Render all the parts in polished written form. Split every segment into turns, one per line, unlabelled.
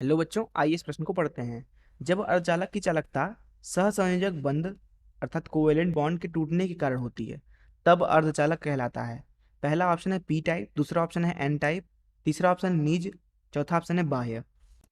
Hello बच्चों, आइए इस प्रश्न को पढ़ते हैं। जब अर्धचालक की चालकता सहसंयोजक बंध अर्थात कोवेलेंट बॉन्ड के टूटने के कारण होती है तब अर्धचालक कहलाता है। पहला ऑप्शन है पी टाइप, दूसरा ऑप्शन है एन टाइप, तीसरा ऑप्शन निज, चौथा ऑप्शन है बाह्य।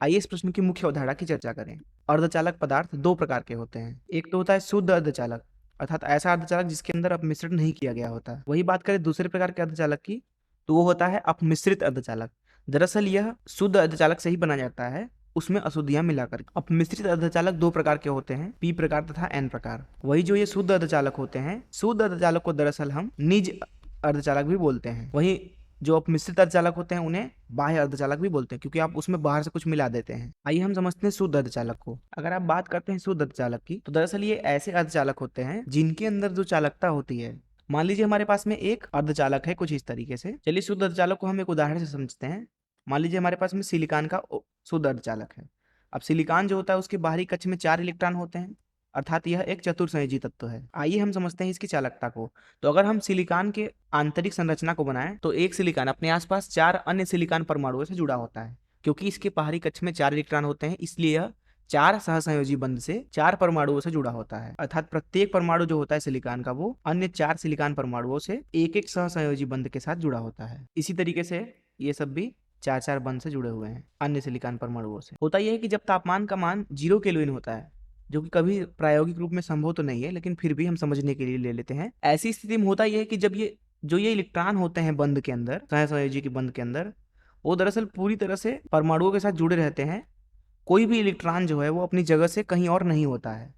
आइए इस प्रश्न की मुख्य अवधारणा की चर्चा करें। अर्धचालक पदार्थ दो प्रकार के होते हैं। एक तो होता है शुद्ध अर्धचालक अर्थात ऐसा अर्धचालक जिसके अंदर अपमिश्रण नहीं किया गया होता। वही बात करें दूसरे प्रकार के अर्धचालक की, तो वो होता है अपमिश्रित अर्धचालक। दरअसल यह शुद्ध अर्धचालक से ही बना जाता है, उसमें अशुद्धियां मिलाकर। अब मिश्रित अर्धचालक दो प्रकार के होते हैं, पी प्रकार तथा एन प्रकार। वही जो ये शुद्ध अर्धचालक होते हैं, शुद्ध अर्धचालक को दरअसल हम निज अर्धचालक भी बोलते हैं। वही जो अपमिश्रित अर्धचालक होते हैं उन्हें बाह्य अर्धचालक भी बोलते हैं, क्योंकि आप उसमें बाहर से कुछ मिला देते हैं। आइए हम समझते हैं शुद्ध अर्धचालक को। अगर आप बात करते हैं शुद्ध अर्धचालक की, तो दरअसल ये ऐसे अर्धचालक होते हैं जिनके अंदर जो चालकता होती है, मान लीजिए हमारे पास में एक अर्धचालक है कुछ इस तरीके से। चलिए शुद्ध अर्धचालक को हम एक उदाहरण से समझते हैं। मान लीजिए हमारे पास में सिलिकॉन का शुद्ध अर्धचालक है। अब सिलिकॉन जो होता है उसके बाहरी कक्ष में 4 इलेक्ट्रॉन होते हैं, अर्थात यह एक चतुर्संयोजी तत्व है। आइए हम समझते हैं इसकी चालकता को। तो अगर हम सिलिकॉन के आंतरिक संरचना को बनाएं, तो एक सिलिकॉन अपने आसपास 4 अन्य सिलिकॉन परमाणुओं से जुड़ा होता है। क्योंकि इसके बाहरी कक्ष में 4 इलेक्ट्रॉन होते हैं, इसलिए यह 4 सहसंयोजी बंध से 4 परमाणुओं से जुड़ा होता है। अर्थात प्रत्येक परमाणु जो होता है सिलिकॉन का, वो अन्य 4 सिलिकॉन परमाणुओं से एक एक सहसंयोजी बंध के साथ जुड़ा होता है। इसी तरीके से ये सब भी 4 बंध से जुड़े हुए हैं अन्य सिलिकॉन परमाणुओं से। होता यह है कि जब तापमान का मान 0 केल्विन होता है, जो कि कभी प्रायोगिक रूप में संभव तो नहीं है, लेकिन फिर भी हम समझने के लिए ले लेते हैं। ऐसी स्थिति में होता यह है कि जब ये इलेक्ट्रॉन होते हैं बंध के अंदर, सहसंयोजी के बंध के अंदर, वो दरअसल पूरी तरह से परमाणुओं के साथ जुड़े रहते हैं। कोई भी इलेक्ट्रॉन जो है वो अपनी जगह से कहीं और नहीं होता है।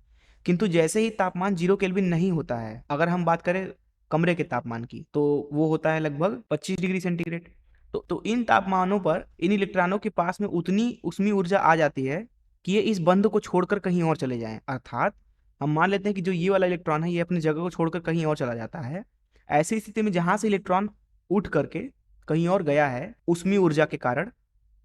किंतु जैसे ही तापमान 0 केल्विन नहीं होता है, अगर हम बात करें कमरे के तापमान की, तो वो होता है लगभग 25 डिग्री सेंटीग्रेड। तो इन तापमानों पर इन इलेक्ट्रॉनों के पास में उतनी उष्मीय ऊर्जा आ जाती है कि ये इस बंध को छोड़कर कहीं और चले जाएं। अर्थात हम मान लेते हैं कि जो ये वाला इलेक्ट्रॉन है ये अपनी जगह को छोड़कर कहीं और चला जाता है। ऐसी स्थिति में जहां से इलेक्ट्रॉन उठ करके कहीं और गया है, उष्मीय ऊर्जा के कारण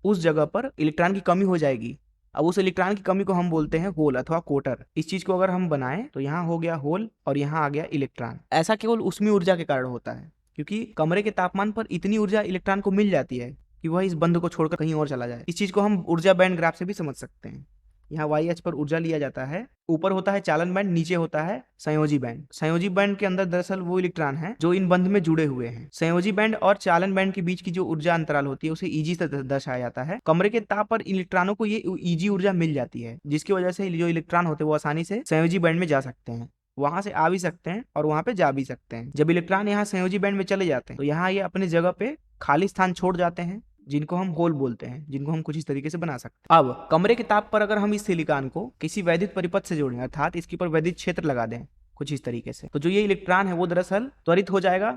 उस जगह पर इलेक्ट्रॉन की कमी हो जाएगी। अब उस इलेक्ट्रॉन की कमी को हम बोलते हैं होल अथवा कोटर। इस चीज को अगर हम बनाएं, तो यहाँ हो गया होल और यहाँ आ गया इलेक्ट्रॉन। ऐसा केवल उष्मीय ऊर्जा के कारण होता है, क्योंकि कमरे के तापमान पर इतनी ऊर्जा इलेक्ट्रॉन को मिल जाती है कि वह इस बंध को छोड़कर कहीं और चला जाए। इस चीज को हम ऊर्जा बैंड ग्राफ से भी समझ सकते हैं। यहाँ वाई अक्ष पर ऊर्जा लिया जाता है, ऊपर होता है चालन बैंड, नीचे होता है संयोजी बैंड। संयोजी बैंड के अंदर दरअसल वो इलेक्ट्रॉन है जो इन बंध में जुड़े हुए हैं। संयोजी बैंड और चालन बैंड के बीच की जो ऊर्जा अंतराल होती है उसे ईजी से दर्शाया जाता है। कमरे के ताप पर इलेक्ट्रॉनों को ये ईजी ऊर्जा मिल जाती है, जिसकी वजह से जो इलेक्ट्रॉन होते हैं वो आसानी से संयोजी बैंड में जा सकते हैं, वहां से आ भी सकते हैं और वहां पे जा भी सकते हैं। जब इलेक्ट्रॉन यहाँ संयोजी बैंड में चले जाते हैं, तो यहाँ ये अपनी जगह पे खाली स्थान छोड़ जाते हैं, जिनको हम होल बोलते हैं, जिनको हम कुछ इस तरीके से बना सकते हैं। अब कमरे के ताप पर अगर हम इस सिलिकॉन को किसी वैद्युत परिपथ से जोड़ें, अर्थात इसके ऊपर वैद्युत क्षेत्र लगा दें कुछ इस तरीके से, तो जो ये इलेक्ट्रॉन है वो दरअसल त्वरित हो जाएगा।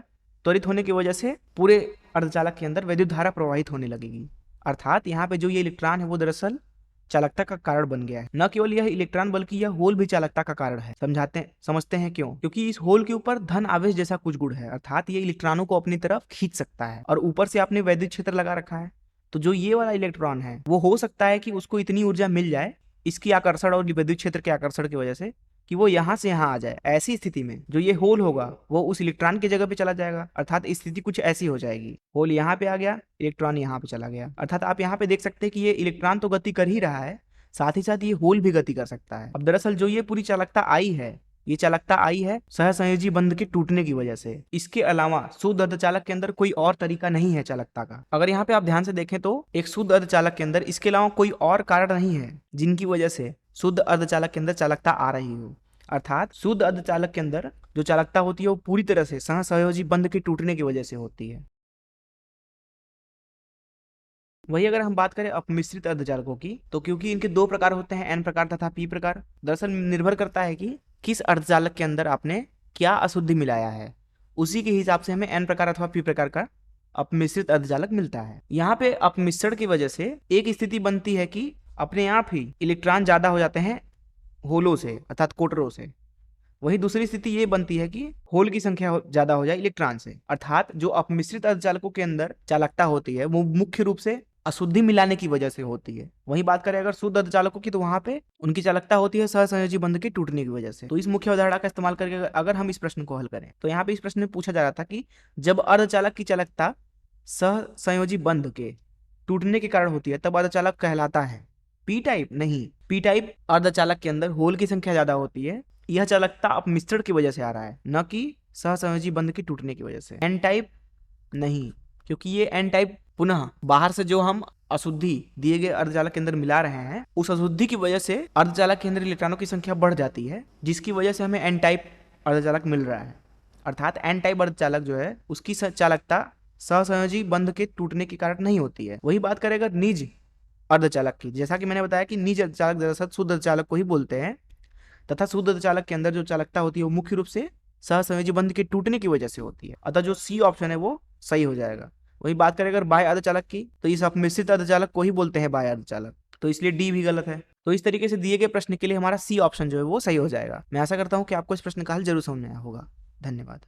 त्वरित होने की वजह से पूरे अर्धचालक के अंदर वैद्युत धारा प्रवाहित होने लगेगी। अर्थात यहाँ पे जो ये इलेक्ट्रॉन है वो दरअसल चालकता का कारण बन गया है। न केवल यह इलेक्ट्रॉन बल्कि यह होल भी चालकता का कारण है। समझते हैं क्यों? क्योंकि इस होल के ऊपर धन आवेश जैसा कुछ गुण है, अर्थात ये इलेक्ट्रॉनों को अपनी तरफ खींच सकता है। और ऊपर से आपने वैद्युत क्षेत्र लगा रखा है, तो जो ये वाला इलेक्ट्रॉन है वो हो सकता है कि उसको इतनी ऊर्जा मिल जाए इसकी आकर्षण और विद्युत क्षेत्र के आकर्षण की वजह से, कि वो यहां से यहां आ जाए। ऐसी स्थिति में जो ये होल होगा वो उस इलेक्ट्रॉन की जगह पे चला जाएगा। अर्थात स्थिति कुछ ऐसी हो जाएगी, होल यहाँ पे आ गया, इलेक्ट्रॉन यहाँ पे चला गया। अर्थात आप यहाँ पे देख सकते हैं कि ये इलेक्ट्रॉन तो गति कर ही रहा है, साथ ही साथ ये होल भी गति कर सकता है। अब दरअसल जो ये पूरी चालकता आई है, ये चालकता आई है सहसंयोजी बंध के टूटने की वजह से। इसके अलावा शुद्ध अर्धचालक के अंदर कोई और तरीका नहीं है चालकता का। अगर यहाँ पे आप ध्यान से देखें तो एक शुद्ध अर्धचालक के अंदर इसके अलावा कोई और कारण नहीं है जिनकी वजह से शुद्ध अर्धचालक के अंदर चालकता आ रही हो। अर्थात शुद्ध अर्धचालक के अंदर जो चालकता होती है वो पूरी तरह से सहसंयोजी बंध के टूटने की वजह से होती है। वही अगर हम बात करें अपमिश्रित अर्धचालकों की, तो क्योंकि इनके दो प्रकार होते हैं, एन प्रकार तथा पी प्रकार, दरअसल निर्भर करता है कि किस अर्धचालक के अंदर आपने क्या अशुद्धि मिलाया है, उसी के हिसाब से हमें एन प्रकार अथवा पी प्रकार का अपमिश्रित अर्धचालक मिलता है। यहाँ पे अपमिश्रण की वजह से एक स्थिति बनती है कि अपने आप ही इलेक्ट्रॉन ज्यादा हो जाते हैं होलों से अर्थात कोटरों से। वही दूसरी स्थिति ये बनती है कि होल की संख्या ज्यादा हो जाए इलेक्ट्रॉन से। अर्थात जो अपमिश्रित अर्धचालकों के अंदर चालकता होती है वो मुख्य रूप से अशुद्धि मिलाने की वजह से होती है। वहीं बात करें अगर शुद्ध अर्धचालकों की, तो वहां पे उनकी चालकता होती है सहसंयोजी बंध के टूटने की वजह से। तो इस मुख्य अवधारणा का इस्तेमाल करके अगर हम इस प्रश्न को हल करें, तो यहाँ पे इस प्रश्न में पूछा जा रहा था कि जब अर्धचालक की चालकता सहसंयोजी बंध के टूटने के कारण होती है तब अर्धचालक कहलाता है। पी टाइप नहीं, पी टाइप अर्धचालक के अंदर होल की संख्या ज्यादा होती है। यह चालकता अपमिश्रण की वजह से आ रहा है, न कि सहसंयोजी बंध के टूटने की वजह से। एन टाइप नहीं, क्योंकि ये एन टाइप पुनः बाहर से जो हम अशुद्धि दिए गए अर्धचालक के अंदर मिला रहे हैं, उस अशुद्धि की वजह से अर्धचालक के अंदर इलेक्ट्रॉनों की संख्या बढ़ जाती है, जिसकी वजह से हमें एन टाइप अर्धचालक मिल रहा है। अर्थात एन टाइप अर्धचालक जो है उसकी चालकता सहसंयोजी बंध के टूटने के कारण नहीं होती है। वही बात करें अगर निज अर्धचालक की, जैसा कि मैंने बताया कि निज अर्धचालक दरअसल शुद्ध अर्धचालक को ही बोलते हैं, तथा शुद्ध अर्धचालक के अंदर जो चालकता होती है वो मुख्य रूप से सहसंयोजी बंध के टूटने की वजह से होती है। अतः जो सी ऑप्शन है वो सही हो जाएगा। वही बात करें अगर बाह्य अर्धचालक की, तो इस अपमिश्रित अर्धचालक को ही बोलते हैं बाह्य अर्धचालक, तो इसलिए डी भी गलत है। तो इस तरीके से दिए गए प्रश्न के लिए हमारा सी ऑप्शन जो है वो सही हो जाएगा। मैं आशा करता हूं कि आपको इस प्रश्न का हल जरूर समझ में आया होगा। धन्यवाद।